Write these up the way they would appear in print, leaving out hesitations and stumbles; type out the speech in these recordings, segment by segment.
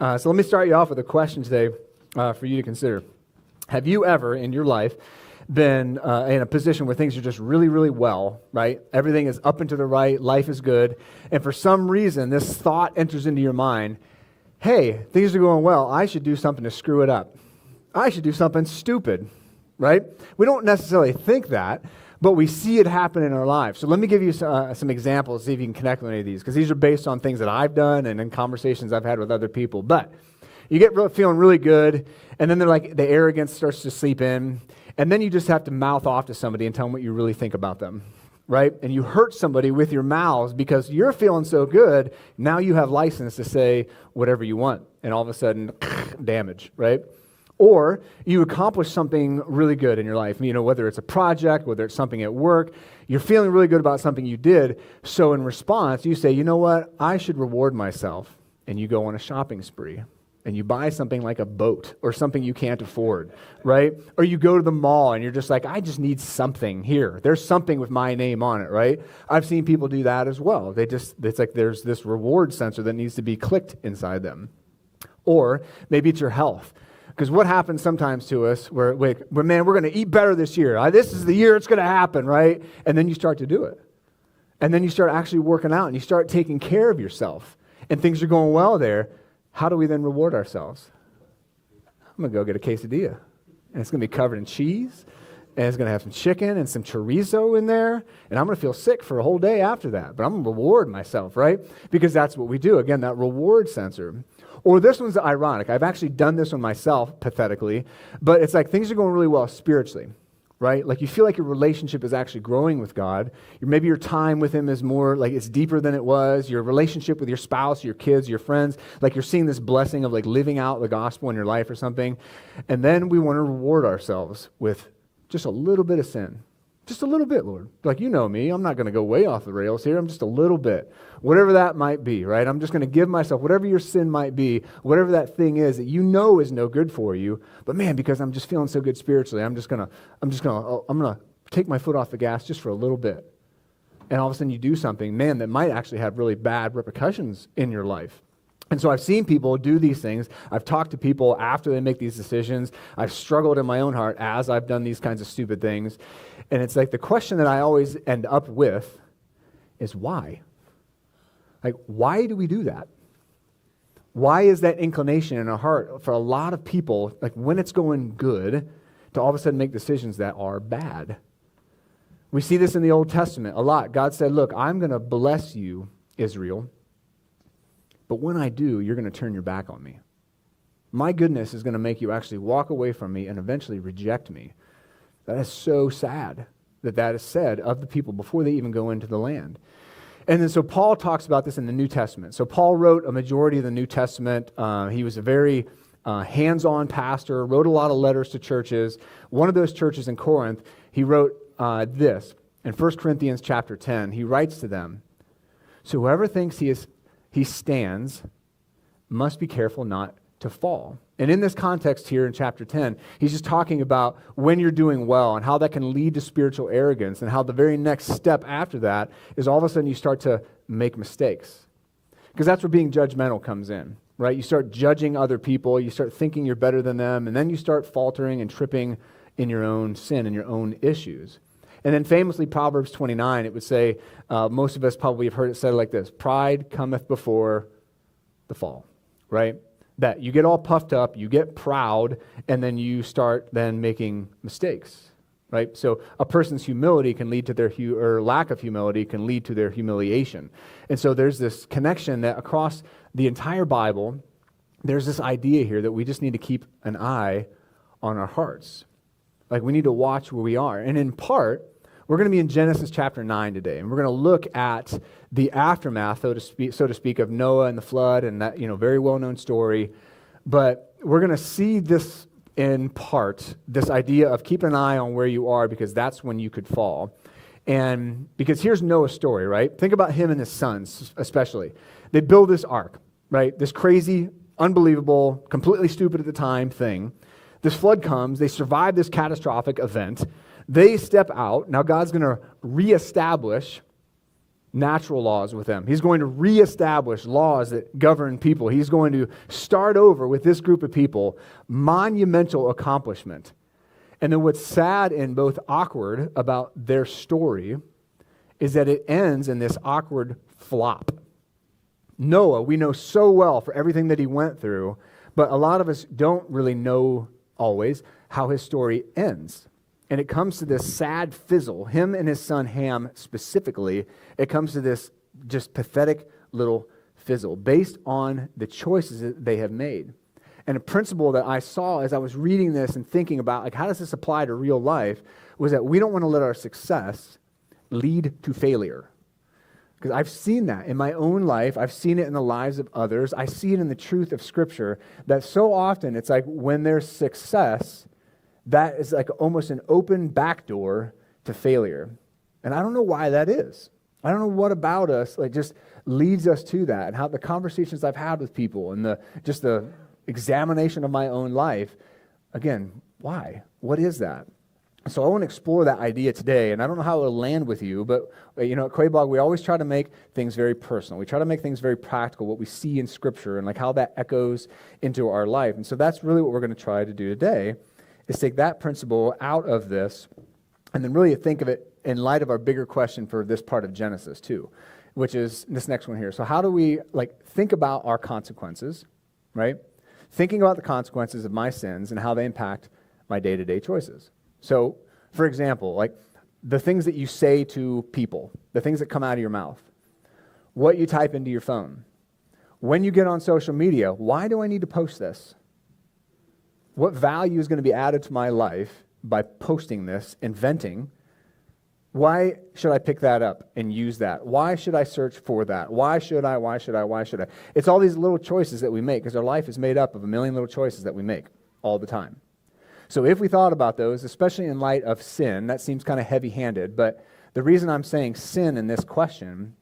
So let me start you off with a question today for you to consider. Have you ever in your life been in a position where things are just really, really well, right? Everything is up and to the right, life is good, and for some reason this thought enters into your mind, hey, things are going well, I should do something to screw it up. I should do something stupid, right? We don't necessarily think that, but we see it happen in our lives. So let me give you some examples, see if you can connect with any of these, because these are based on things that I've done and in conversations I've had with other people. But you get feeling really good, and then the arrogance starts to sleep in, and then you just have to mouth off to somebody and tell them what you really think about them, right? And you hurt somebody with your mouths because you're feeling so good, now you have license to say whatever you want, and all of a sudden, damage, right? Or you accomplish something really good in your life, whether it's a project, whether it's something at work, you're feeling really good about something you did, so in response, you say, you know what, I should reward myself, and you go on a shopping spree. And you buy something like a boat or something you can't afford, right? Or you go to the mall and you're just like, I just need something here. There's something with my name on it, right? I've seen people do that as well. It's like there's this reward sensor that needs to be clicked inside them. Or maybe it's your health. Because what happens sometimes to us, we're going to eat better this year. This is the year it's going to happen, right? And then you start to do it. And then you start actually working out and you start taking care of yourself. And things are going well there. How do we then reward ourselves? I'm going to go get a quesadilla. And it's going to be covered in cheese. And it's going to have some chicken and some chorizo in there. And I'm going to feel sick for a whole day after that. But I'm going to reward myself, right? Because that's what we do. Again, that reward sensor. Or this one's ironic. I've actually done this one myself, pathetically. But it's like things are going really well spiritually, right? Like you feel like your relationship is actually growing with God. Maybe your time with Him is more, like it's deeper than it was. Your relationship with your spouse, your kids, your friends, like you're seeing this blessing of like living out the gospel in your life or something. And then we want to reward ourselves with just a little bit of sin. Just a little bit, Lord. Like, you know me, I'm not going to go way off the rails here. I'm just a little bit. Whatever that might be, right? I'm just going to give myself, whatever your sin might be, whatever that thing is that you know is no good for you. But man, because I'm just feeling so good spiritually, I'm going to take my foot off the gas just for a little bit. And all of a sudden you do something, man, that might actually have really bad repercussions in your life. And so I've seen people do these things. I've talked to people after they make these decisions. I've struggled in my own heart as I've done these kinds of stupid things. And it's like the question that I always end up with is why? Like, why do we do that? Why is that inclination in our heart for a lot of people, like when it's going good, to all of a sudden make decisions that are bad? We see this in the Old Testament a lot. God said, look, I'm going to bless you, Israel. But when I do, you're going to turn your back on me. My goodness is going to make you actually walk away from me and eventually reject me. That is so sad that is said of the people before they even go into the land. And then so Paul talks about this in the New Testament. So Paul wrote a majority of the New Testament. He was a very hands-on pastor, wrote a lot of letters to churches. One of those churches in Corinth, he wrote this. In 1 Corinthians chapter 10, he writes to them, so whoever thinks he stands must be careful not to fall. And in this context here in chapter 10, he's just talking about when you're doing well and how that can lead to spiritual arrogance and how the very next step after that is all of a sudden you start to make mistakes. Because that's where being judgmental comes in, right? You start judging other people, you start thinking you're better than them, and then you start faltering and tripping in your own sin and your own issues. And then famously, Proverbs 29, it would say, most of us probably have heard it said like this, pride cometh before the fall, right? That you get all puffed up, you get proud, and then you start then making mistakes, right? So a person's humility can lead to their, or lack of humility can lead to their humiliation. And so there's this connection that across the entire Bible, there's this idea here that we just need to keep an eye on our hearts. Like we need to watch where we are. And in part, we're going to be in Genesis chapter 9 today, and we're going to look at the aftermath, so to speak, of Noah and the flood, and that very well-known story. But we're going to see this in part, this idea of keep an eye on where you are, because that's when you could fall. And because here's Noah's story, right? Think about him and his sons, especially. They build this ark, right? This crazy, unbelievable, completely stupid at the time thing. This flood comes. They survive this catastrophic event. They step out. Now God's going to reestablish natural laws with them. He's going to reestablish laws that govern people. He's going to start over with this group of people, monumental accomplishment. And then what's sad and both awkward about their story is that it ends in this awkward flop. Noah, we know so well for everything that he went through, but a lot of us don't really know always how his story ends. And it comes to this sad fizzle. Him and his son Ham specifically, it comes to this just pathetic little fizzle based on the choices that they have made. And a principle that I saw as I was reading this and thinking about, like, how does this apply to real life, was that we don't want to let our success lead to failure. Because I've seen that in my own life. I've seen it in the lives of others. I see it in the truth of Scripture that so often it's like when there's success, that is like almost an open back door to failure. And I don't know why that is. I don't know what about us like just leads us to that, and how the conversations I've had with people and the examination of my own life. Again, why? What is that? So I want to explore that idea today, and I don't know how it will land with you, but at Quablog, we always try to make things very personal. We try to make things very practical, what we see in Scripture and like how that echoes into our life. And so that's really what we're going to try to do today, is take that principle out of this and then really think of it in light of our bigger question for this part of Genesis too, which is this next one here. So how do we think about our consequences, right? Thinking about the consequences of my sins and how they impact my day-to-day choices. So, for example, the things that you say to people, the things that come out of your mouth, what you type into your phone, when you get on social media, why do I need to post this? What value is going to be added to my life by posting this and venting? Why should I pick that up and use that? Why should I search for that? Why should I? It's all these little choices that we make, because our life is made up of a million little choices that we make all the time. So if we thought about those, especially in light of sin, that seems kind of heavy-handed, but the reason I'm saying sin in this question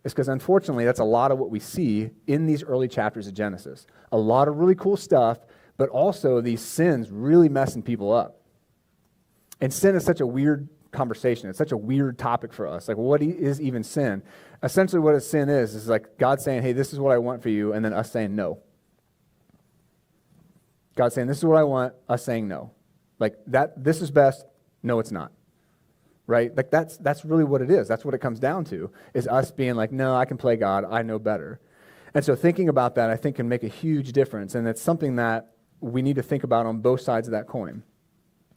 is because unfortunately that's a lot of what we see in these early chapters of Genesis. A lot of really cool stuff, but also these sins really messing people up. And sin is such a weird conversation. It's such a weird topic for us. Like, what is even sin? Essentially what a sin is like God saying, hey, this is what I want for you, and then us saying no. God saying, this is what I want, us saying no. Like that, this is best, no, it's not. Right? Like that's really what it is. That's what it comes down to, is us being like, no, I can play God, I know better. And so thinking about that, I think, can make a huge difference. And it's something that we need to think about on both sides of that coin.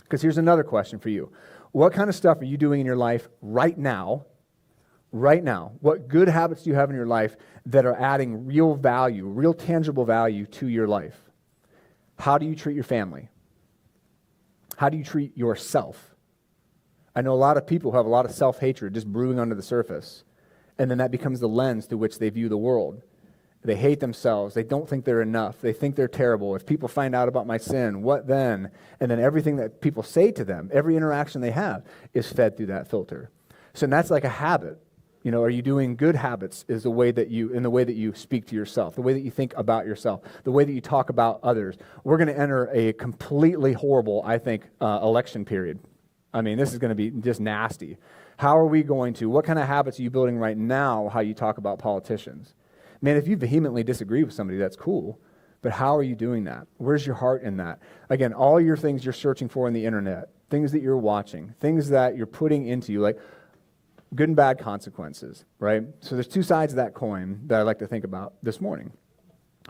Because here's another question for you. What kind of stuff are you doing in your life right now? Right now. What good habits do you have in your life that are adding real value, real tangible value to your life? How do you treat your family? How do you treat yourself? I know a lot of people who have a lot of self-hatred just brewing under the surface. And then that becomes the lens through which they view the world. They hate themselves. They don't think they're enough. They think they're terrible. If people find out about my sin, what then? And then everything that people say to them, every interaction they have, is fed through that filter. So that's like a habit. Are you doing good habits in the way that you speak to yourself, the way that you think about yourself, the way that you talk about others? We're going to enter a completely horrible, I think, election period. I mean, this is going to be just nasty. How are we going to, what kind of habits are you building right now, how you talk about politicians? Man, if you vehemently disagree with somebody, that's cool. But how are you doing that? Where's your heart in that? Again, all your things you're searching for on the internet, things that you're watching, things that you're putting into you, like good and bad consequences, right? So there's two sides of that coin that I'd like to think about this morning.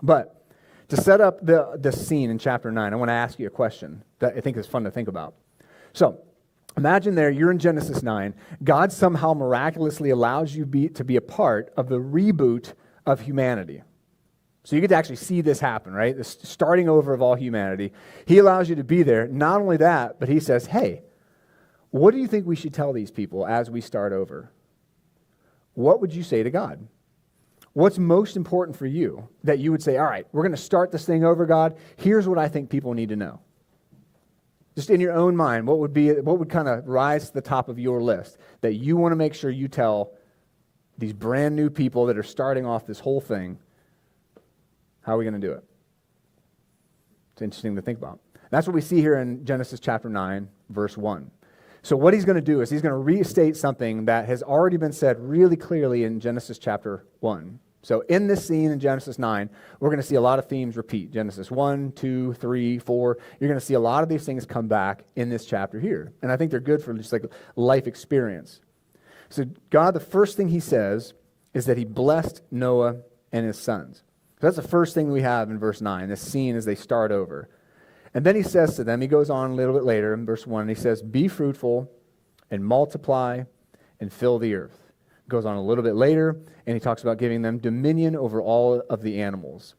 But to set up the scene in chapter 9, I want to ask you a question that I think is fun to think about. So imagine you're in Genesis 9. God somehow miraculously allows you to be a part of the reboot of humanity. So you get to actually see this happen, right? This starting over of all humanity. He allows you to be there. Not only that, but he says, hey, what do you think we should tell these people as we start over? What would you say to God? What's most important for you that you would say, all right, we're going to start this thing over, God. Here's what I think people need to know. Just in your own mind, what would kind of rise to the top of your list that you want to make sure you tell these brand new people that are starting off this whole thing? How are we going to do it? It's interesting to think about. That's what we see here in Genesis chapter 9, verse 1. So what he's going to do is he's going to restate something that has already been said really clearly in Genesis chapter 1. So in this scene in Genesis 9, we're going to see a lot of themes repeat. Genesis 1, 2, 3, 4. You're going to see a lot of these things come back in this chapter here. And I think they're good for just like life experience. So God, the first thing he says is that he blessed Noah and his sons. So that's the first thing we have in verse 9, this scene as they start over. And then he says to them, he goes on a little bit later in verse 1, and he says, be fruitful and multiply and fill the earth. Goes on a little bit later, and he talks about giving them dominion over all of the animals.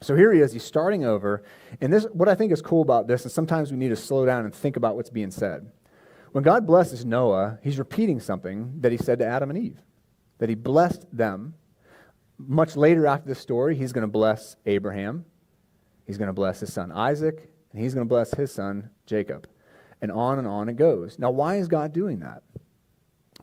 So here he is, he's starting over, and this, what I think is cool about this, and sometimes we need to slow down and think about what's being said. When God blesses Noah, he's repeating something that he said to Adam and Eve, that he blessed them. Much later after this story, he's going to bless Abraham, he's going to bless his son Isaac, and he's going to bless his son Jacob. And on it goes. Now, why is God doing that?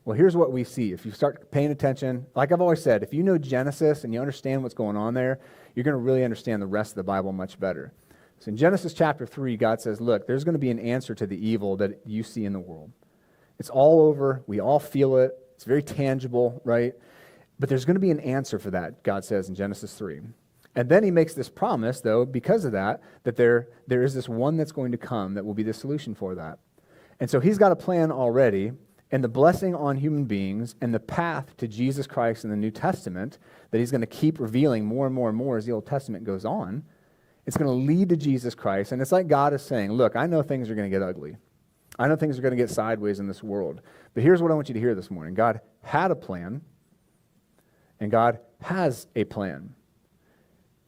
Well, here's what we see. If you start paying attention, like I've always said, if you know Genesis and you understand what's going on there, you're going to really understand the rest of the Bible much better. So in Genesis chapter 3, God says, look, there's going to be an answer to the evil that you see in the world. It's all over. We all feel it. It's very tangible, right? But there's going to be an answer for that, God says in Genesis 3. And then he makes this promise, though, because of that there is this one that's going to come that will be the solution for that. And so he's got a plan already. And the blessing on human beings and the path to Jesus Christ in the New Testament that he's going to keep revealing more and more and more as the Old Testament goes on, it's going to lead to Jesus Christ. And it's like God is saying, look, I know things are going to get ugly. I know things are going to get sideways in this world. But here's what I want you to hear this morning. God had a plan, and God has a plan.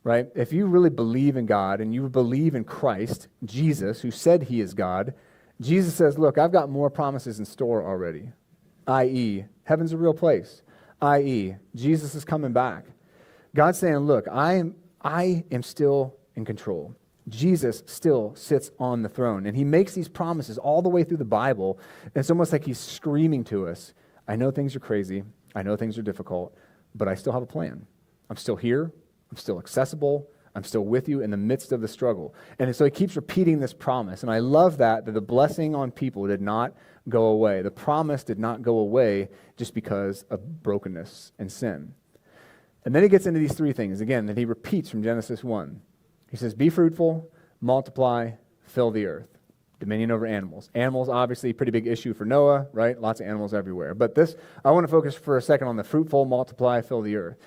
Right? If you really believe in God and you believe in Christ, Jesus, who said he is God, Jesus says, look, I've got more promises in store already, i.e., heaven's a real place, i.e., Jesus is coming back. God's saying, look, I am still in control. Jesus still sits on the throne, and he makes these promises all the way through the Bible. It's almost like he's screaming to us, I know things are crazy, I know things are difficult, but I still have a plan. I'm still here, I'm still accessible, I'm still with you in the midst of the struggle. And so he keeps repeating this promise. And I love that the blessing on people did not go away. The promise did not go away just because of brokenness and sin. And then he gets into these three things, again, that he repeats from Genesis 1. He says, be fruitful, multiply, fill the earth. Dominion over animals. Animals, obviously, a pretty big issue for Noah, right? Lots of animals everywhere. But this, I want to focus for a second on the fruitful, multiply, fill the earth.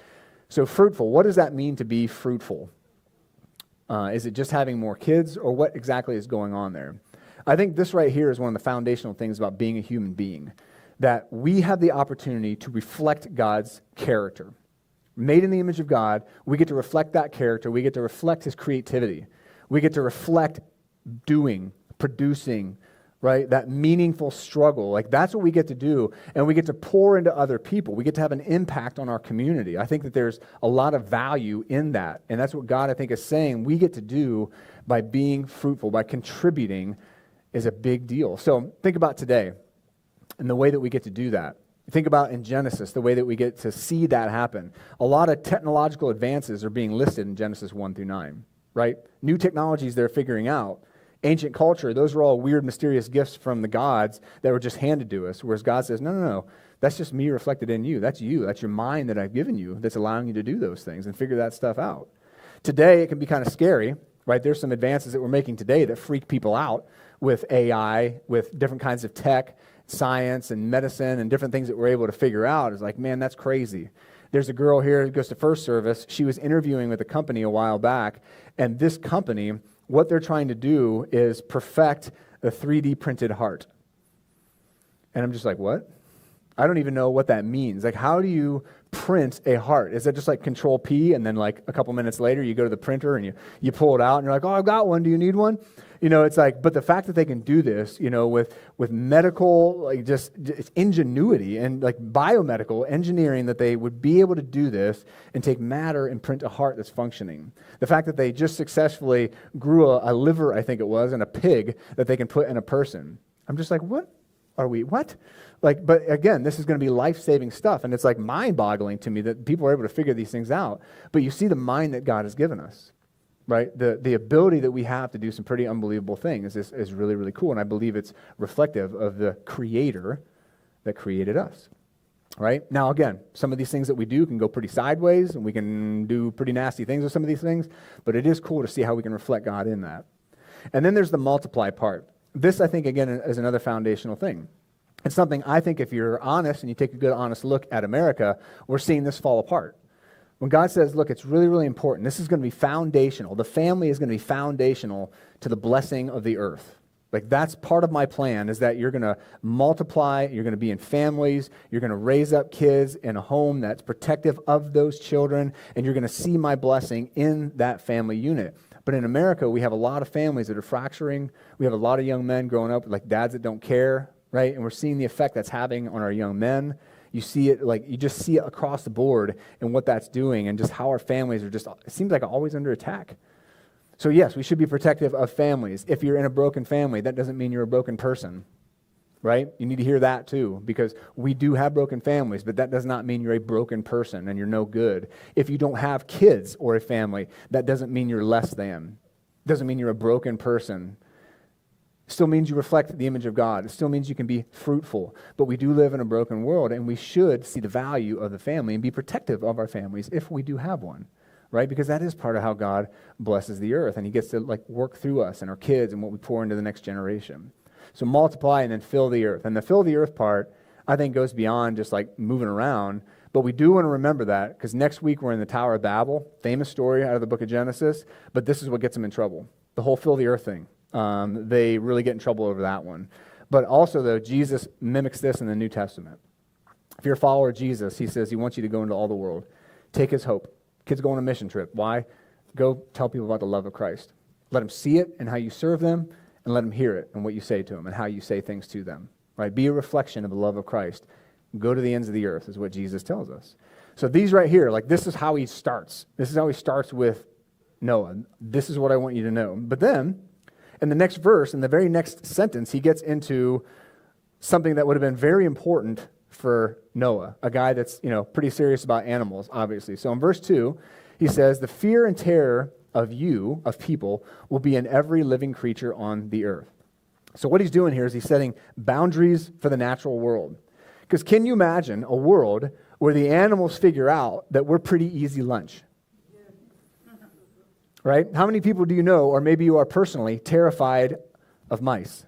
So fruitful, what does that mean to be fruitful? Is it just having more kids, or what exactly is going on there? I think this right here is one of the foundational things about being a human being, that we have the opportunity to reflect God's character. Made in the image of God, we get to reflect that character. We get to reflect his creativity. We get to reflect doing, producing, right? That meaningful struggle. Like that's what we get to do, and we get to pour into other people. We get to have an impact on our community. I think that there's a lot of value in that, and that's what God, I think, is saying we get to do by being fruitful, by contributing is a big deal. So think about today and the way that we get to do that. Think about in Genesis, the way that we get to see that happen. A lot of technological advances are being listed in Genesis 1 through 9, right? New technologies they're figuring out. Ancient culture, those were all weird, mysterious gifts from the gods that were just handed to us, whereas God says, no, that's just me reflected in you. That's you. That's your mind that I've given you that's allowing you to do those things and figure that stuff out. Today, it can be kind of scary, right? There's some advances that we're making today that freak people out with AI, with different kinds of tech, science, and medicine, and different things that we're able to figure out. It's like, man, that's crazy. There's a girl here who goes to First Service. She was interviewing with a company a while back, and this company, what they're trying to do is perfect a 3D printed heart. And I'm just like, what? I don't even know what that means. Like, how do you print a heart? Is that just like Control P, and then like a couple minutes later you go to the printer and you pull it out and you're like, oh, I've got one. Do you need one? You know, it's like, but the fact that they can do this, you know, with medical, like just ingenuity and like biomedical engineering, that they would be able to do this and take matter and print a heart that's functioning. The fact that they just successfully grew a liver, I think it was, and a pig that they can put in a person. I'm just like, what? Like, but again, this is going to be life-saving stuff, and it's like mind-boggling to me that people are able to figure these things out. But you see the mind that God has given us. right? The ability that we have to do some pretty unbelievable things is really, really cool. And I believe it's reflective of the Creator that created us, right? Now, again, some of these things that we do can go pretty sideways, and we can do pretty nasty things with some of these things, but it is cool to see how we can reflect God in that. And then there's the multiply part. This, I think, again, is another foundational thing. It's something I think if you're honest and you take a good, honest look at America, we're seeing this fall apart. When God says, look, it's really, really important. This is going to be foundational. The family is going to be foundational to the blessing of the earth. Like, that's part of my plan, is that you're going to multiply, you're going to be in families, you're going to raise up kids in a home that's protective of those children, and you're going to see my blessing in that family unit. But in America, we have a lot of families that are fracturing. We have a lot of young men growing up with like dads that don't care, right? And we're seeing the effect that's having on our young men. You see it, like, you just see it across the board and what that's doing, and just how our families are just, it seems like always under attack. So yes, we should be protective of families. If you're in a broken family, that doesn't mean you're a broken person, right? You need to hear that too, because we do have broken families, but that does not mean you're a broken person and you're no good. If you don't have kids or a family, that doesn't mean you're less than. It doesn't mean you're a broken person. Still means you reflect the image of God. It still means you can be fruitful. But we do live in a broken world, and we should see the value of the family and be protective of our families if we do have one, right? Because that is part of how God blesses the earth, and he gets to like work through us and our kids and what we pour into the next generation. So multiply and then fill the earth. And the fill the earth part, I think, goes beyond just like moving around. But we do want to remember that, because next week we're in the Tower of Babel, famous story out of the book of Genesis, but this is what gets them in trouble, the whole fill the earth thing. They really get in trouble over that one. But also, though, Jesus mimics this in the New Testament. If you're a follower of Jesus, he says he wants you to go into all the world. Take his hope. Kids go on a mission trip. Why? Go tell people about the love of Christ. Let them see it and how you serve them, and let them hear it and what you say to them and how you say things to them. Right? Be a reflection of the love of Christ. Go to the ends of the earth is what Jesus tells us. So these right here, like, this is how he starts. This is how he starts with Noah. This is what I want you to know. But then, in the next verse, in the very next sentence, he gets into something that would have been very important for Noah, a guy that's, pretty serious about animals, obviously. So in verse 2, he says, the fear and terror of you, of people, will be in every living creature on the earth. So what he's doing here is he's setting boundaries for the natural world. Because can you imagine a world where the animals figure out that we're pretty easy lunch? Right? How many people do you know, or maybe you are personally, terrified of mice?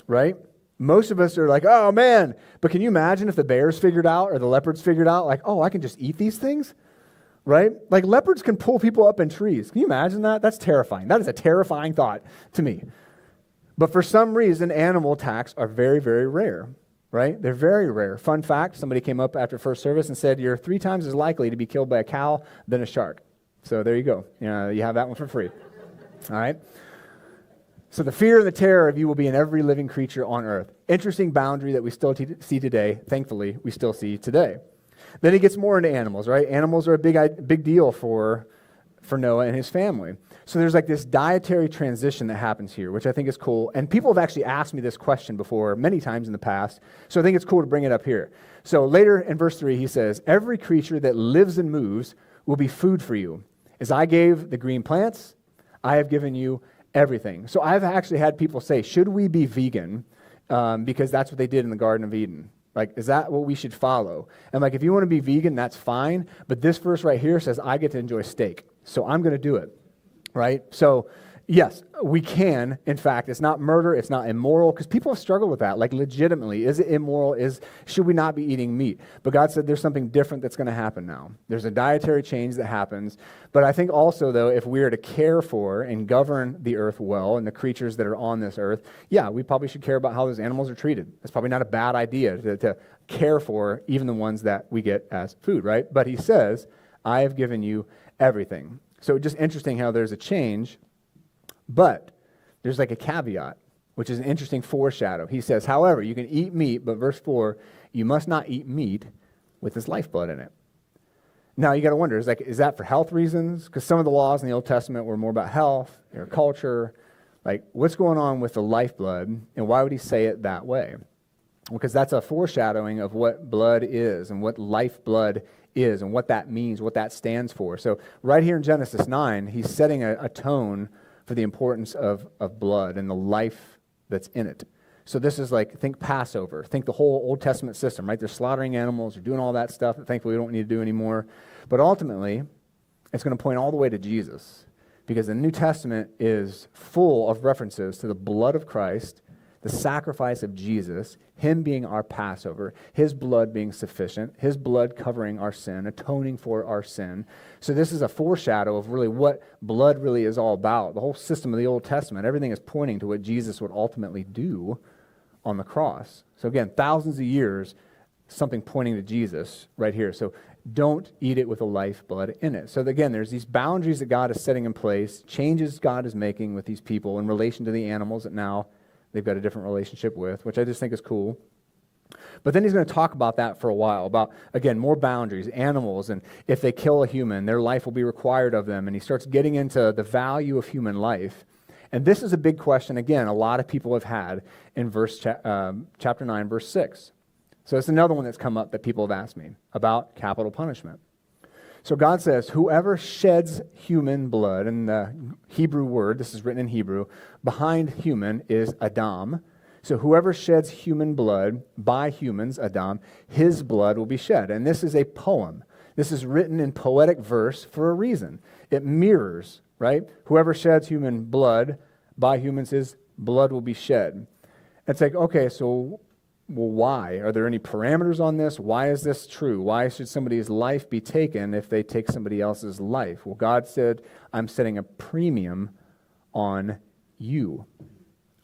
Right? Most of us are like, oh man, but can you imagine if the bears figured out or the leopards figured out, like, oh, I can just eat these things? Right? Like, leopards can pull people up in trees. Can you imagine that? That's terrifying. That is a terrifying thought to me. But for some reason, animal attacks are very, very rare. Right? They're very rare. Fun fact, somebody came up after first service and said, you're 3 times as likely to be killed by a cow than a shark. So there you go. You have that one for free. All right? So the fear and the terror of you will be in every living creature on earth. Interesting boundary that we still see today. Thankfully, we still see today. Then he gets more into animals, right? Animals are a big deal for Noah and his family. So there's like this dietary transition that happens here, which I think is cool. And people have actually asked me this question before many times in the past. So I think it's cool to bring it up here. So later in verse 3, he says, every creature that lives and moves will be food for you. As I gave the green plants, I have given you everything. So I've actually had people say, should we be vegan? Because that's what they did in the Garden of Eden. Like, is that what we should follow? And like, if you want to be vegan, that's fine. But this verse right here says, I get to enjoy steak. So I'm going to do it. Right? So yes, we can. In fact, it's not murder. It's not immoral, because people have struggled with that. Like, legitimately, is it immoral? Should we not be eating meat? But God said there's something different that's going to happen now. There's a dietary change that happens. But I think also, though, if we are to care for and govern the earth well and the creatures that are on this earth, yeah, we probably should care about how those animals are treated. It's probably not a bad idea to care for even the ones that we get as food, right? But he says, I have given you everything. So just interesting how there's a change, but there's like a caveat, which is an interesting foreshadow. He says, however, you can eat meat, but verse 4, you must not eat meat with its lifeblood in it. Now you got to wonder, is that for health reasons? Because some of the laws in the Old Testament were more about health or culture. Like, what's going on with the lifeblood, and why would he say it that way? Because that's a foreshadowing of what blood is and what lifeblood is and what that means, what that stands for. So right here in Genesis 9, he's setting a tone for the importance of blood and the life that's in it. So this is like, think Passover, think the whole Old Testament system, right? They're slaughtering animals, they're doing all that stuff that thankfully we don't need to do anymore. But ultimately, it's going to point all the way to Jesus, because the New Testament is full of references to the blood of Christ, the sacrifice of Jesus, him being our Passover, his blood being sufficient, his blood covering our sin, atoning for our sin. So this is a foreshadow of really what blood really is all about. The whole system of the Old Testament, everything is pointing to what Jesus would ultimately do on the cross. So again, thousands of years, something pointing to Jesus right here. So don't eat it with a lifeblood in it. So again, there's these boundaries that God is setting in place, changes God is making with these people in relation to the animals that now they've got a different relationship with, which I just think is cool. But then he's going to talk about that for a while, about, again, more boundaries, animals, and if they kill a human, their life will be required of them. And he starts getting into the value of human life. And this is a big question, again, a lot of people have had in chapter 9, verse 6. So it's another one that's come up that people have asked me about capital punishment. So God says, whoever sheds human blood, and the Hebrew word, this is written in Hebrew, behind human is Adam. So whoever sheds human blood by humans, Adam, his blood will be shed. And this is a poem. This is written in poetic verse for a reason. It mirrors, right? Whoever sheds human blood by humans, his blood will be shed. It's like, okay, so well, why? Are there any parameters on this? Why is this true? Why should somebody's life be taken if they take somebody else's life? Well, God said, I'm setting a premium on you.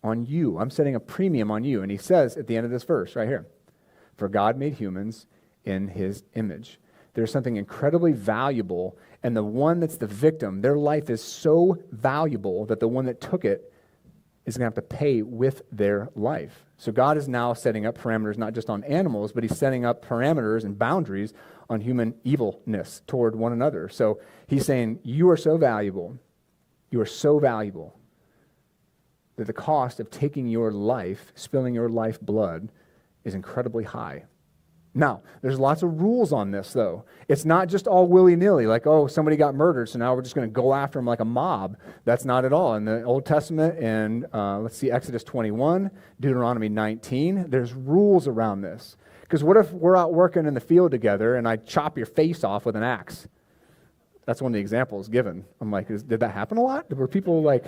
On you. I'm setting a premium on you. And he says at the end of this verse right here, for God made humans in his image. There's something incredibly valuable, and the one that's the victim, their life is so valuable that the one that took it is going to have to pay with their life. So God is now setting up parameters not just on animals, but he's setting up parameters and boundaries on human evilness toward one another. So he's saying, you are so valuable that the cost of taking your life, spilling your life blood, is incredibly high. Now, there's lots of rules on this, though. It's not just all willy-nilly, like, oh, somebody got murdered, so now we're just going to go after him like a mob. That's not at all. In the Old Testament, and let's see, Exodus 21, Deuteronomy 19, there's rules around this. Because what if we're out working in the field together, and I chop your face off with an axe? That's one of the examples given. I'm like, did that happen a lot? Were people like...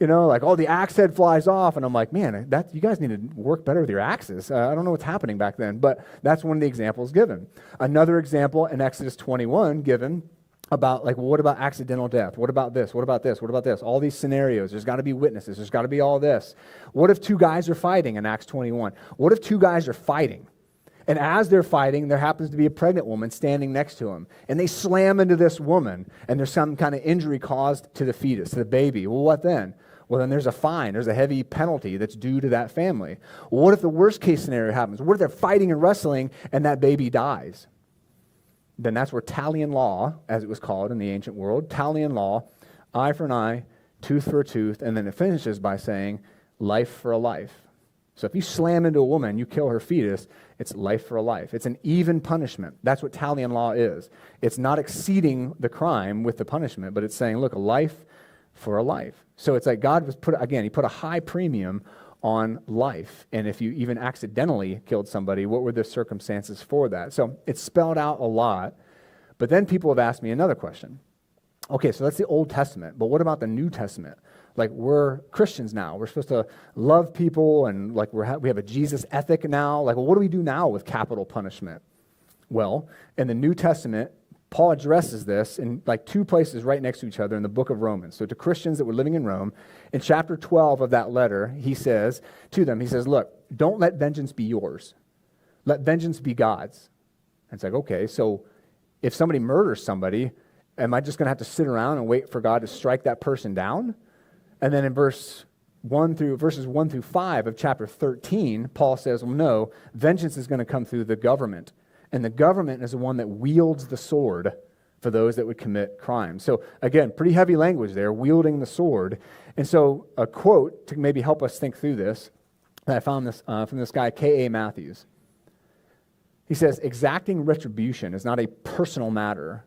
like, oh, the axe head flies off, and I'm like, man, you guys need to work better with your axes. I don't know what's happening back then, but that's one of the examples given. Another example in Exodus 21 given about, like, well, what about accidental death? What about this? What about this? What about this? All these scenarios. There's got to be witnesses. There's got to be all this. What if two guys are fighting in Acts 21? What if two guys are fighting? And as they're fighting, there happens to be a pregnant woman standing next to him. And they slam into this woman, and there's some kind of injury caused to the fetus, to the baby. Well, what then? Well, then there's a fine. There's a heavy penalty that's due to that family. Well, what if the worst case scenario happens? What if they're fighting and wrestling and that baby dies? Then that's where Talion law, as it was called in the ancient world, Talion law, eye for an eye, tooth for a tooth, and then it finishes by saying life for a life. So if you slam into a woman, you kill her fetus, it's life for a life. It's an even punishment. That's what Talion law is. It's not exceeding the crime with the punishment, but it's saying, look, a life for a life. So it's like God he put a high premium on life. And if you even accidentally killed somebody, what were the circumstances for that? So it's spelled out a lot. But then people have asked me another question. Okay, so that's the Old Testament, but what about the New Testament? Like, we're Christians now. We're supposed to love people, and like we have a Jesus ethic now. Like, well, what do we do now with capital punishment? Well, in the New Testament, Paul addresses this in like two places right next to each other in the book of Romans. So to Christians that were living in Rome, in chapter 12 of that letter, he says to them, look, don't let vengeance be yours. Let vengeance be God's. And it's like, okay, so if somebody murders somebody, am I just going to have to sit around and wait for God to strike that person down? And then in verses 1 through 5 of chapter 13, Paul says, well, no, vengeance is going to come through the government. And the government is the one that wields the sword for those that would commit crimes. So again, pretty heavy language there, wielding the sword. And so a quote to maybe help us think through this, I found this from this guy, K.A. Matthews. He says, exacting retribution is not a personal matter,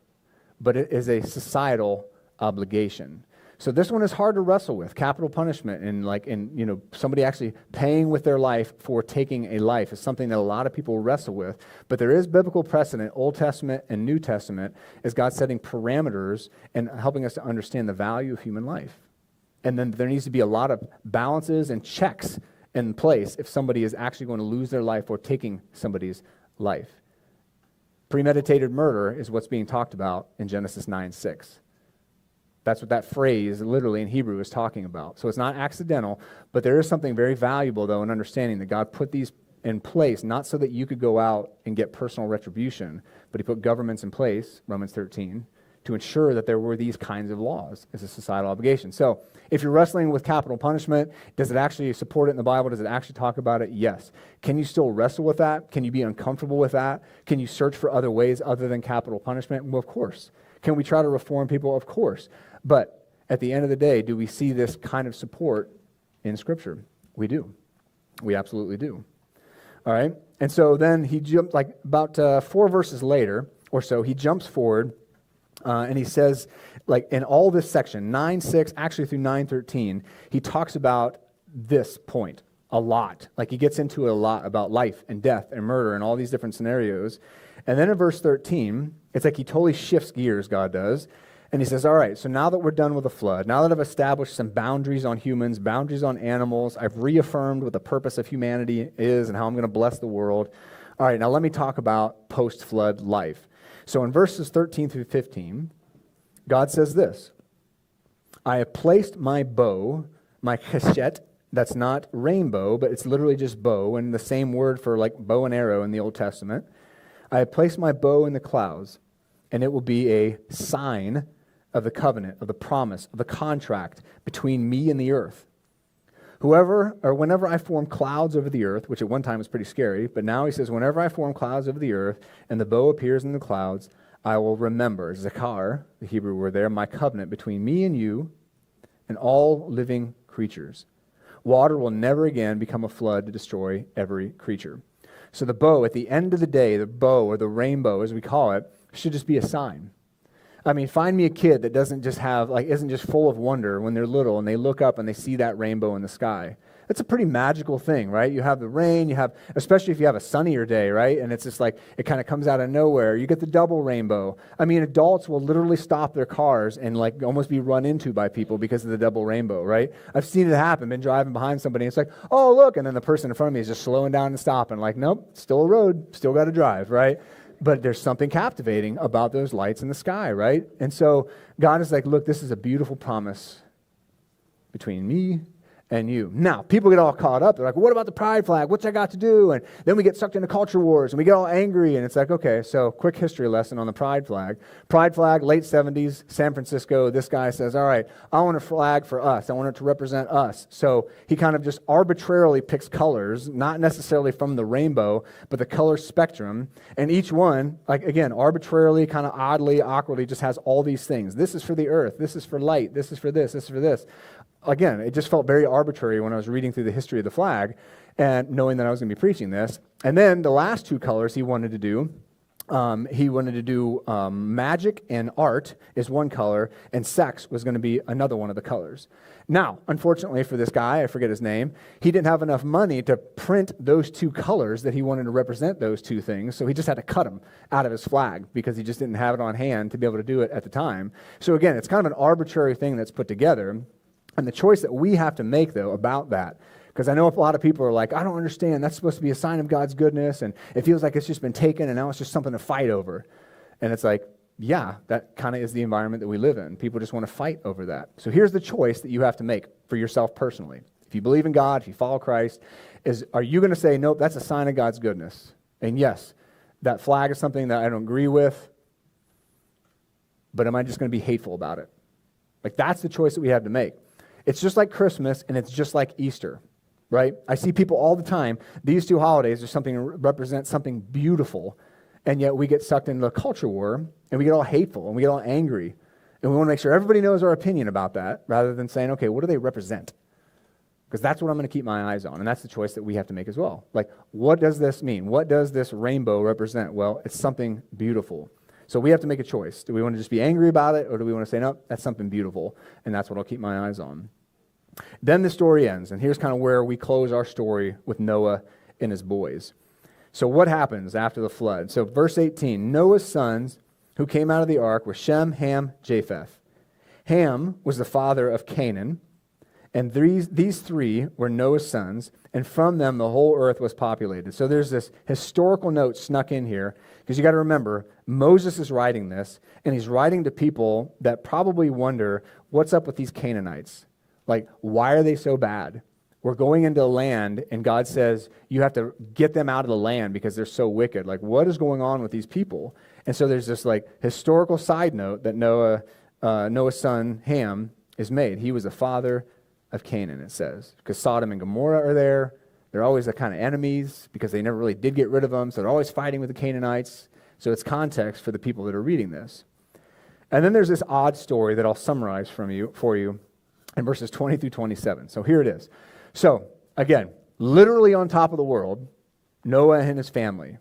but it is a societal obligation. So this one is hard to wrestle with. Capital punishment and somebody actually paying with their life for taking a life is something that a lot of people wrestle with. But there is biblical precedent, Old Testament and New Testament, is God setting parameters and helping us to understand the value of human life. And then there needs to be a lot of balances and checks in place if somebody is actually going to lose their life or taking somebody's life. Premeditated murder is what's being talked about in Genesis 9:6. That's what that phrase literally in Hebrew is talking about. So it's not accidental, but there is something very valuable, though, in understanding that God put these in place, not so that you could go out and get personal retribution, but he put governments in place, Romans 13, to ensure that there were these kinds of laws as a societal obligation. So if you're wrestling with capital punishment, does it actually support it in the Bible? Does it actually talk about it? Yes. Can you still wrestle with that? Can you be uncomfortable with that? Can you search for other ways other than capital punishment? Well, of course. Can we try to reform people? Of course. But at the end of the day, do we see this kind of support in Scripture? We do. We absolutely do. All right? And so then he jumped, about 4 verses later or so, he jumps forward and he says, in all this section, 9:6, actually through 9:13, he talks about this point a lot. He gets into it a lot about life and death and murder and all these different scenarios. And then in verse 13, it's like he totally shifts gears, God does. And he says, all right, so now that we're done with the flood, now that I've established some boundaries on humans, boundaries on animals, I've reaffirmed what the purpose of humanity is and how I'm going to bless the world. All right, now let me talk about post-flood life. So in verses 13 through 15, God says this, I have placed my bow, my chesed, that's not rainbow, but it's literally just bow, and the same word for bow and arrow in the Old Testament. I have placed my bow in the clouds, and it will be a sign of the covenant, of the promise, of the contract between me and the earth. Whenever I form clouds over the earth, which at one time was pretty scary, but now he says, whenever I form clouds over the earth and the bow appears in the clouds, I will remember, Zakar, the Hebrew word there, my covenant between me and you and all living creatures. Water will never again become a flood to destroy every creature. So the bow, at the end of the day, the bow or the rainbow as we call it, should just be a sign. I mean, find me a kid that doesn't just have, isn't just full of wonder when they're little and they look up and they see that rainbow in the sky. It's a pretty magical thing, right? You have the rain, especially if you have a sunnier day, right? And it's just it kind of comes out of nowhere. You get the double rainbow. I mean, adults will literally stop their cars and almost be run into by people because of the double rainbow, right? I've seen it happen. Been driving behind somebody and it's oh, look. And then the person in front of me is just slowing down and stopping. Nope, still a road, still got to drive, right? But there's something captivating about those lights in the sky, right? And so God is look, this is a beautiful promise between me and you. Now, people get all caught up. They're what about the pride flag? What's that got to do? And then we get sucked into culture wars and we get all angry. And it's okay, so quick history lesson on the pride flag. Pride flag, late 70s, San Francisco. This guy says, all right, I want a flag for us. I want it to represent us. So he kind of just arbitrarily picks colors, not necessarily from the rainbow, but the color spectrum. And each one, again, arbitrarily, kind of oddly, awkwardly, just has all these things. This is for the earth. This is for light. This is for this. This is for this. Again, it just felt very arbitrary when I was reading through the history of the flag and knowing that I was going to be preaching this. And then the last 2 colors he wanted to do, magic and art is one color, and sex was going to be another one of the colors. Now, unfortunately for this guy, I forget his name, he didn't have enough money to print those 2 colors that he wanted to represent those 2 things, so he just had to cut them out of his flag because he just didn't have it on hand to be able to do it at the time. So again, it's kind of an arbitrary thing that's put together. And the choice that we have to make, though, about that, because I know a lot of people are I don't understand, that's supposed to be a sign of God's goodness, and it feels like it's just been taken, and now it's just something to fight over. And it's yeah, that kind of is the environment that we live in. People just want to fight over that. So here's the choice that you have to make for yourself personally. If you believe in God, if you follow Christ, are you going to say, nope, that's a sign of God's goodness? And yes, that flag is something that I don't agree with, but am I just going to be hateful about it? That's the choice that we have to make. It's just like Christmas, and it's just like Easter, right? I see people all the time. These 2 holidays are something that represent something beautiful, and yet we get sucked into a culture war, and we get all hateful, and we get all angry, and we want to make sure everybody knows our opinion about that, rather than saying, okay, what do they represent? Because that's what I'm going to keep my eyes on. And that's the choice that we have to make as well. Like, what does this mean? What does this rainbow represent? Well, it's something beautiful. So we have to make a choice. Do we want to just be angry about it, or do we want to say, no, that's something beautiful, and that's what I'll keep my eyes on? Then the story ends, and here's kind of where we close our story with Noah and his boys. So what happens after the flood? So verse 18, Noah's sons who came out of the ark were Shem, Ham, Japheth. Ham was the father of Canaan, and these three were Noah's sons, and from them the whole earth was populated. So there's this historical note snuck in here, because you got to remember, Moses is writing this, and he's writing to people that probably wonder, what's up with these Canaanites? Like, why are they so bad? We're going into a land, and God says, you have to get them out of the land because they're so wicked. Like, what is going on with these people? And so there's this like historical side note that Noah's son Ham is made. He was the father of Canaan, it says, because Sodom and Gomorrah are there. They're always the kind of enemies because they never really did get rid of them, so they're always fighting with the Canaanites. So it's context for the people that are reading this. And then there's this odd story that I'll summarize for you in verses 20 through 27. So here it is. So again, literally on top of the world, Noah and his family.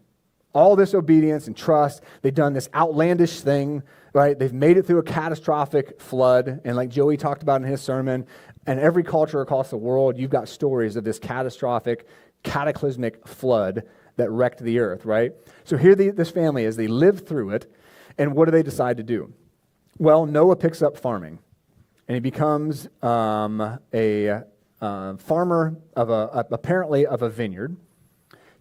All this obedience and trust. They've done this outlandish thing, right? They've made it through a catastrophic flood. And like Joey talked about in his sermon, and every culture across the world, you've got stories of this catastrophic, cataclysmic flood that wrecked the earth, right? So here this family is. They live through it. And what do they decide to do? Well, Noah picks up farming. And he becomes a farmer apparently of a vineyard,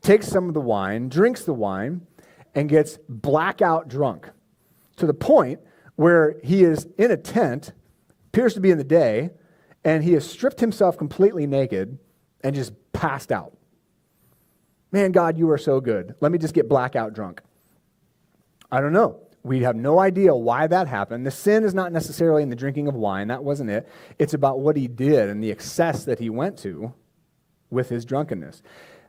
takes some of the wine, drinks the wine, and gets blackout drunk to the point where he is in a tent, appears to be in the day, and he has stripped himself completely naked and just passed out. Man, God, you are so good. Let me just get blackout drunk. I don't know. We have no idea why that happened. The sin is not necessarily in the drinking of wine. That wasn't it. It's about what he did and the excess that he went to with his drunkenness.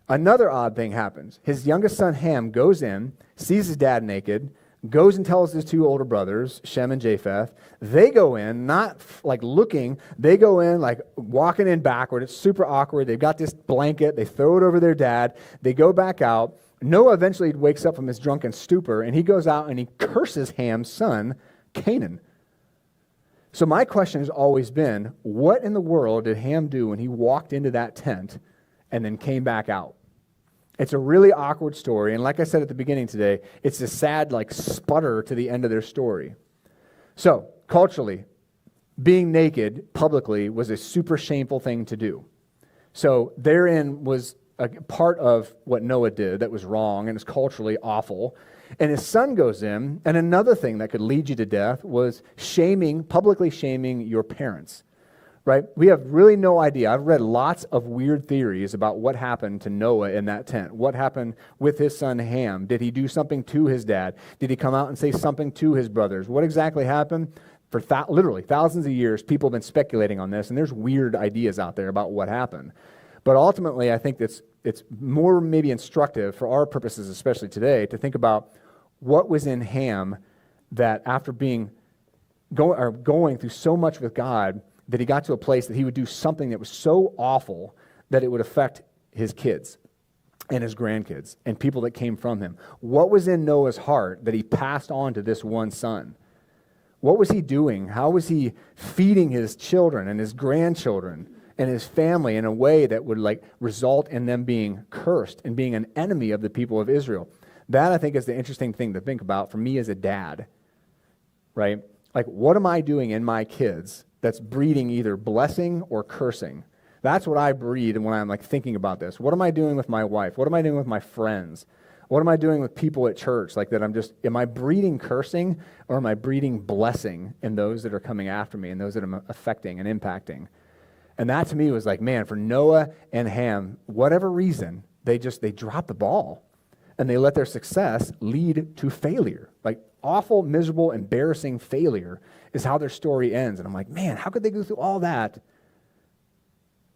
Another odd thing happens. His youngest son, Ham, goes in, sees his dad naked, goes and tells his two older brothers, Shem and Japheth. They go in, not like looking. They go in like walking in backward. It's super awkward. They've got this blanket. They throw it over their dad. They go back out. Noah eventually wakes up from his drunken stupor, and he goes out and he curses Ham's son, Canaan. So my question has always been, what in the world did Ham do when he walked into that tent and then came back out? It's a really awkward story, and like I said at the beginning today, it's a sad like sputter to the end of their story. So, culturally, being naked publicly was a super shameful thing to do. So therein was a part of what Noah did that was wrong and is culturally awful. And his son goes in, and another thing that could lead you to death was publicly shaming your parents, right? We have really no idea. I've read lots of weird theories about what happened to Noah in that tent. What happened with his son Ham? Did he do something to his dad? Did he come out and say something to his brothers? What exactly happened? For literally thousands of years, people have been speculating on this, and there's weird ideas out there about what happened. But ultimately, I think it's more maybe instructive for our purposes, especially today, to think about what was in Ham that after going through so much with God, that he got to a place that he would do something that was so awful that it would affect his kids and his grandkids and people that came from him. What was in Noah's heart that he passed on to this one son? What was he doing? How was he feeding his children and his grandchildren and his family in a way that would like result in them being cursed and being an enemy of the people of Israel? That, I think, is the interesting thing to think about for me as a dad, right? Like, what am I doing in my kids that's breeding either blessing or cursing? That's what I breed when I'm like thinking about this. What am I doing with my wife? What am I doing with my friends? What am I doing with people at church? Like that am I breeding cursing or am I breeding blessing in those that are coming after me and those that I'm affecting and impacting? And that to me was like, man, for Noah and Ham, whatever reason, they dropped the ball and they let their success lead to failure. Like awful, miserable, embarrassing failure is how their story ends. And I'm like, man, how could they go through all that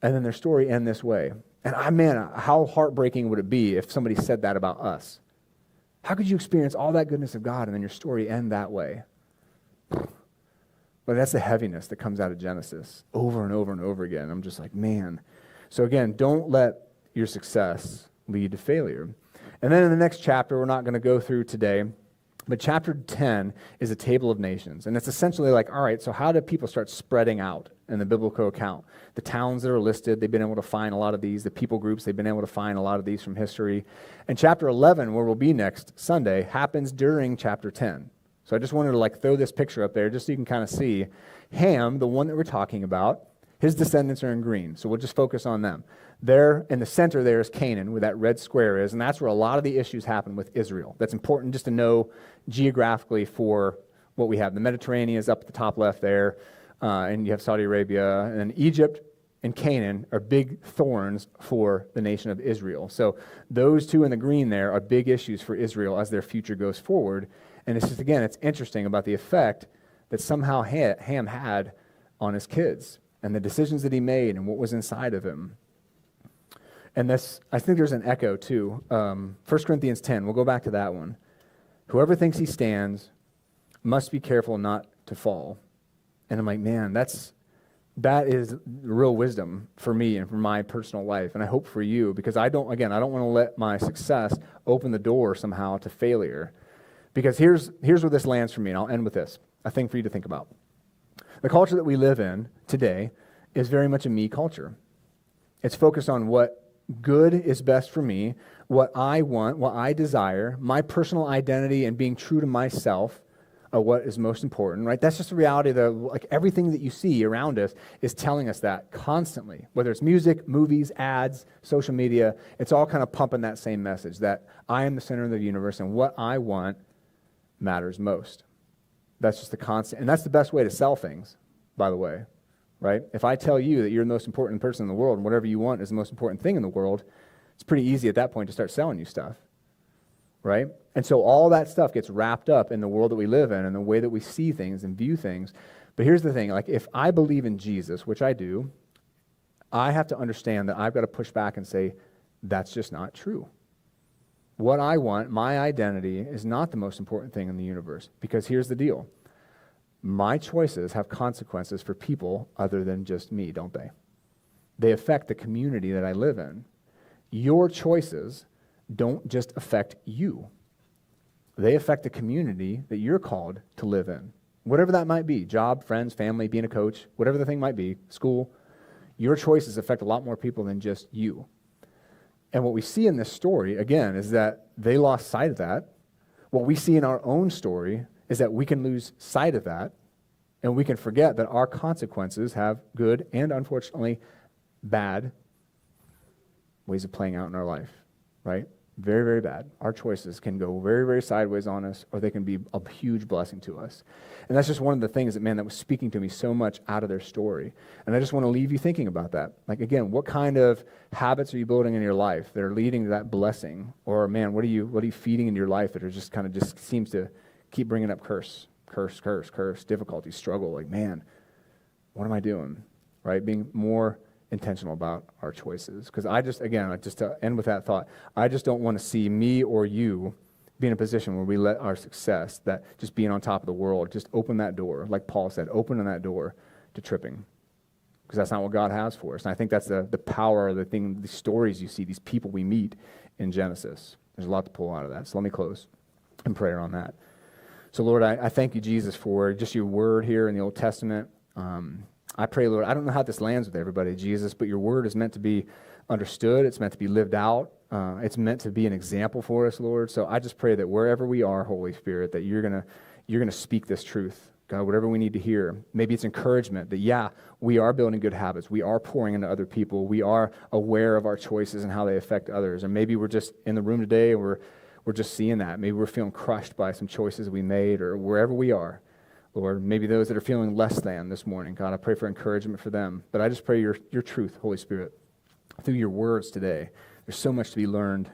and then their story end this way? And how heartbreaking would it be if somebody said that about us? How could you experience all that goodness of God and then your story end that way? But that's the heaviness that comes out of Genesis over and over and over again. I'm just like, man, So again, don't let your success lead to failure. And then in the next chapter, we're not going to go through today, but chapter 10 is a table of nations. And it's essentially like, all right, so how do people start spreading out in the biblical account? The towns that are listed, they've been able to find a lot of these. The people groups, they've been able to find a lot of these from history. And chapter 11, where we'll be next Sunday, happens during chapter 10. So I just wanted to like throw this picture up there just so you can kind of see Ham, the one that we're talking about, his descendants are in green. So we'll just focus on them. There in the center there is Canaan, where that red square is, and that's where a lot of the issues happen with Israel. That's important just to know geographically for what we have. The Mediterranean is up at the top left there, and you have Saudi Arabia, and Egypt and Canaan are big thorns for the nation of Israel. So those two in the green there are big issues for Israel as their future goes forward. And it's just, again, it's interesting about the effect that somehow Ham had on his kids and the decisions that he made and what was inside of him. And this, I think there's an echo too. 1 Corinthians 10, we'll go back to that one. Whoever thinks he stands must be careful not to fall. And I'm like, man, that is real wisdom for me and for my personal life. And I hope for you, because I don't want to let my success open the door somehow to failure. Because here's where this lands for me, and I'll end with this, a thing for you to think about. The culture that we live in today is very much a me culture. It's focused on what good is best for me, what I want, what I desire, my personal identity and being true to myself are what is most important, right? That's just the reality that like everything that you see around us is telling us that constantly. Whether it's music, movies, ads, social media, it's all kind of pumping that same message that I am the center of the universe and what I want matters most. That's just the constant, and that's the best way to sell things, by the way. Right? If I tell you that you're the most important person in the world and whatever you want is the most important thing in the world, it's pretty easy at that point to start selling you stuff. Right? And so all that stuff gets wrapped up in the world that we live in and the way that we see things and view things. But here's the thing, like if I believe in Jesus, which I do, I have to understand that I've got to push back and say, that's just not true. What I want, my identity, is not the most important thing in the universe. Because here's the deal. My choices have consequences for people other than just me, don't they? They affect the community that I live in. Your choices don't just affect you. They affect the community that you're called to live in. Whatever that might be, job, friends, family, being a coach, whatever the thing might be, school, your choices affect a lot more people than just you. And what we see in this story, again, is that they lost sight of that. What we see in our own story is that we can lose sight of that, and we can forget that our consequences have good and, unfortunately, bad ways of playing out in our life, right? Very, very bad. Our choices can go very, very sideways on us, or they can be a huge blessing to us. And that's just one of the things that, man, that was speaking to me so much out of their story. And I just want to leave you thinking about that. Like, again, what kind of habits are you building in your life that are leading to that blessing? Or, man, what are you feeding in your life that are just kind of just seems to keep bringing up curse, difficulty, struggle. Like, man, what am I doing? Right? Being more intentional about our choices. Because just to end with that thought, I just don't want to see me or you be in a position where we let our success, that just being on top of the world, just open that door, like Paul said, open that door to tripping. Because that's not what God has for us. And I think that's the power of the stories you see, these people we meet in Genesis. There's a lot to pull out of that. So let me close in prayer on that. So, Lord, I thank you, Jesus, for just your word here in the Old Testament. I pray, Lord, I don't know how this lands with everybody, Jesus, but your word is meant to be understood. It's meant to be lived out. It's meant to be an example for us, Lord. So I just pray that wherever we are, Holy Spirit, that you're gonna speak this truth. God, whatever we need to hear. Maybe it's encouragement that, yeah, we are building good habits. We are pouring into other people. We are aware of our choices and how they affect others. Or maybe we're just in the room today and we're just seeing that. Maybe we're feeling crushed by some choices we made, or wherever we are. Lord, maybe those that are feeling less than this morning, God, I pray for encouragement for them. But I just pray your truth, Holy Spirit, through your words today. There's so much to be learned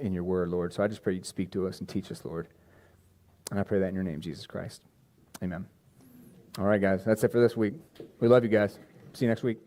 in your word, Lord. So I just pray you'd speak to us and teach us, Lord. And I pray that in your name, Jesus Christ. Amen. All right, guys, that's it for this week. We love you guys. See you next week.